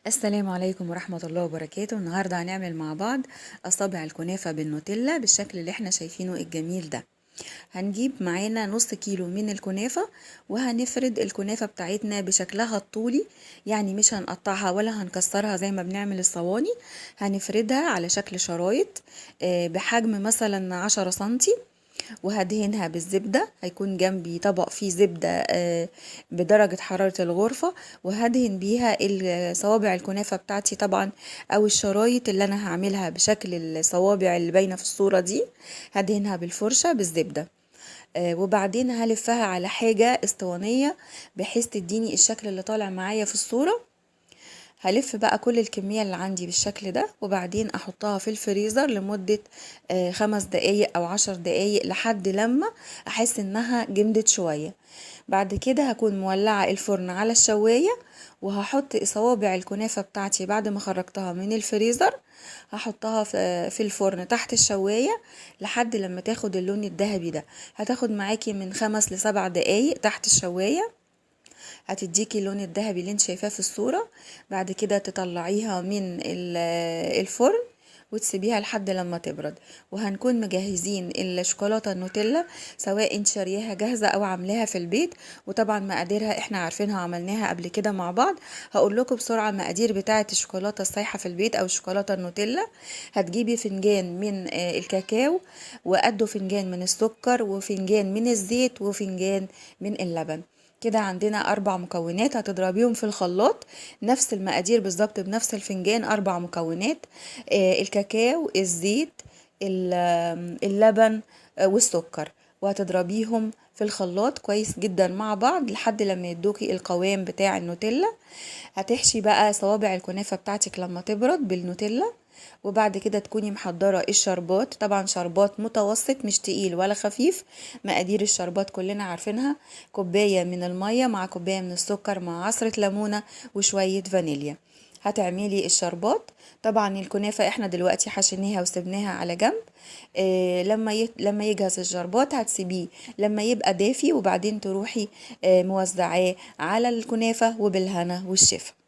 السلام عليكم ورحمة الله وبركاته. النهاردة هنعمل مع بعض أصابع الكنافة بالنوتيلا بالشكل اللي احنا شايفينه الجميل ده. هنجيب معانا نص كيلو من الكنافة، وهنفرد الكنافة بتاعتنا بشكلها الطولي، يعني مش هنقطعها ولا هنكسرها زي ما بنعمل الصواني. هنفردها على شكل شرايط بحجم مثلا 10 سنتي، وهدهنها بالزبدة. هيكون جنبي طبق فيه زبدة بدرجة حرارة الغرفة، وهدهن بيها صوابع الكنافة بتاعتي طبعا، او الشرايط اللي انا هعملها بشكل الصوابع اللي باينة في الصورة دي. هدهنها بالفرشة بالزبدة، وبعدين هلفها على حاجة اسطوانية بحيث تديني الشكل اللي طالع معايا في الصورة. هلف بقى كل الكمية اللي عندي بالشكل ده، وبعدين احطها في الفريزر لمدة 5 دقايق او 10 دقايق لحد لما احس انها جمدت شوية. بعد كده هكون مولعة الفرن على الشواية، وهحط صوابع الكنافة بتاعتي بعد ما خرجتها من الفريزر. هحطها في الفرن تحت الشواية لحد لما تاخد اللون الذهبي ده. هتاخد معاكي من 5 ل7 دقايق تحت الشواية، هتديكي اللون الذهبي اللي انت شايفاه في الصورة. بعد كده تطلعيها من الفرن وتسيبيها لحد لما تبرد. وهنكون مجهزين الشوكولاتة النوتيلا، سواء انت شارياها جاهزة او عاملاها في البيت. وطبعا مقاديرها احنا عارفينها وعملناها قبل كده مع بعض. هقول لكم بسرعة المقادير بتاعة الشوكولاتة السايحة في البيت او الشوكولاتة النوتيلا. هتجيبي فنجان من الكاكاو، وقده فنجان من السكر، وفنجان من الزيت، وفنجان من اللبن. كده عندنا 4 مكونات هتضربيهم في الخلاط، نفس المقادير بالظبط بنفس الفنجان. 4 مكونات: الكاكاو، الزيت، اللبن، والسكر. وهتضربيهم في الخلاط كويس جدا مع بعض لحد لما يدوكي القوام بتاع النوتيلا. هتحشي بقى صوابع الكنافة بتاعتك لما تبرد بالنوتيلا. وبعد كده تكوني محضرة الشربات، طبعا شربات متوسط مش تقيل ولا خفيف. مقادير الشربات كلنا عارفينها: كوباية من المية مع كوباية من السكر مع عصرة ليمونة وشوية فانيليا. هتعملي الشربات. طبعا الكنافة احنا دلوقتي حشيناها وسبناها على جنب. لما يجهز الشربات هتسيبيه لما يبقى دافي، وبعدين تروحي موزعاه على الكنافة، وبالهنا والشفا.